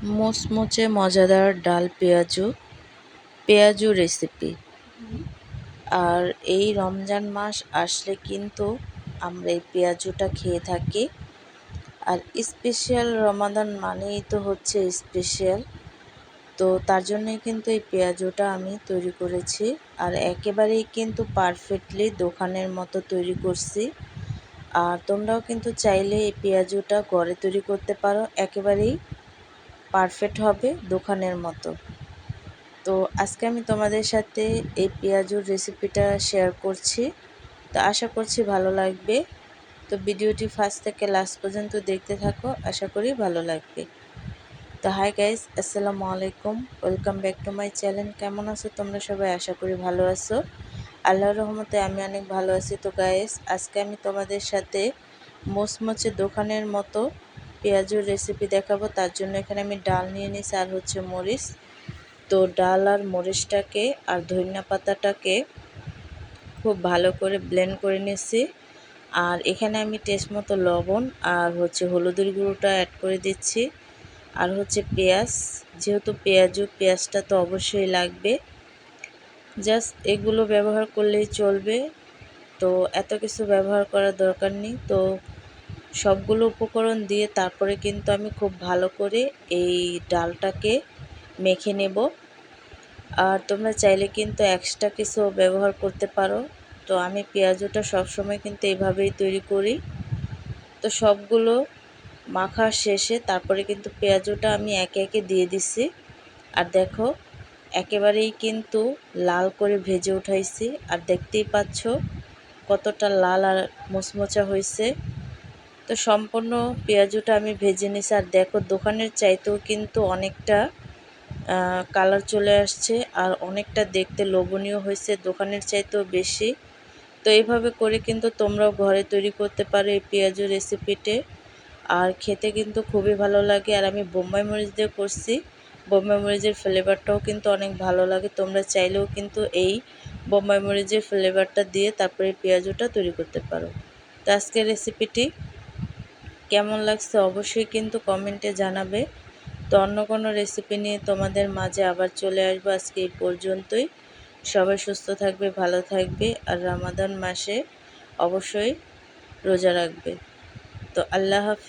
মুচমুচে মজাদার ডাল পেঁয়াজু রেসিপি। আর এই রমজান মাস আসলে কিন্তু আমরা এই পেঁয়াজুটা খেয়ে থাকি। আর স্পেশাল রমাদান মানেই তো হচ্ছে স্পেশাল, তো তার জন্যই কিন্তু এই পেঁয়াজুটা আমি তৈরি করেছি। আর একেবারেই কিন্তু পারফেক্টলি দোকানের মতো তৈরি করছি। আর তোমরাও কিন্তু চাইলে এই পেঁয়াজুটা ঘরে তৈরি করতে পারো, একেবারেই পারফেক্ট হবে দোকানের মতো। তো আজকে আমি তোমাদের সাথে এই পেঁয়াজুর রেসিপিটা শেয়ার করছি, তো আশা করছি ভালো লাগবে। তো ভিডিওটি ফার্স্ট থেকে লাস্ট পর্যন্ত দেখতে থাকো, আশা করি ভালো লাগবে। তো হাই গাইস, আসসালামু আলাইকুম, welcome back to my channel. কেমন আছো তোমরা সবাই? আশা করি ভালো আছো। আল্লাহর রহমতে আমি অনেক ভালো আছি। তো গাইস, আজকে আমি তোমাদের সাথে মুচমুচে দোকানের মতো পেঁয়াজুর রেসিপি দেখাবো। তার জন্য এখানে আমি ডাল নিয়ে নিয়েছি আর হচ্ছে মরিচ। তো ডাল আর মরিচটাকে আর ধনিয়া পাতাটাকে খুব ভালো করে ব্লেন্ড করে নিয়েছি। আর এখানে আমি টেস্ট মতো লবণ আর হচ্ছে হলুদের গুঁড়োটা অ্যাড করে দিচ্ছি। আর হচ্ছে পেঁয়াজ, যেহেতু পেঁয়াজটা তো অবশ্যই লাগবে, জাস্ট এগুলো ব্যবহার করলেই চলবে। তো এত কিছু ব্যবহার করার দরকার নেই। তো সবগুলো উপকরণ দিয়ে তারপরে কিন্তু আমি খুব ভালো করে এই ডালটাকে মেখে নেব। আর তোমরা চাইলে কিন্তু এক্সট্রা কিছু ব্যবহার করতে পারো। তো আমি পেঁয়াজুটা সবসময় কিন্তু এইভাবেই তৈরি করি। তো সবগুলো মাখা শেষে তারপরে কিন্তু পেঁয়াজুটা আমি একে একে দিয়ে দিছি। আর দেখো, একেবারেই কিন্তু লাল করে ভেজে উঠাইছি। আর দেখতেই পাচ্ছ কতটা লাল আর মুচমুচা হয়েছে। তো সম্পূর্ণ পেঁয়াজুটা আমি ভেজে নিছি। আর দেখো, দোকানের চাইতেও কিন্তু অনেকটা কালার চলে আসছে আর অনেকটা দেখতে লোভনীয় হয়েছে, দোকানের চাইতেও বেশি। তো এইভাবে করে কিন্তু তোমরাও ঘরে তৈরি করতে পারো এই পেঁয়াজু রেসিপিতে। আর খেতে কিন্তু খুবই ভালো লাগে। আর আমি বোম্বাই মরিচ দিয়ে করছি, বোম্বাই মরিচের ফ্লেভারটাও কিন্তু অনেক ভালো লাগে। তোমরা চাইলেও কিন্তু এই বোম্বাই মরিচের ফ্লেভারটা দিয়ে তারপরে পেঁয়াজুটা তৈরি করতে পারো। তো আজকের রেসিপিটি কেমন লাগছে অবশ্যই কিন্তু কমেন্টে জানাবে। তো অন্য কোনো রেসিপি নিয়ে তোমাদের মাঝে আবার চলে আসবো। আজকে এই পর্যন্তই। সবাই সুস্থ থাকবে, ভালো থাকবে, আর রমাদান মাসে অবশ্যই রোজা রাখবে। তো আল্লাহ হাফিজ।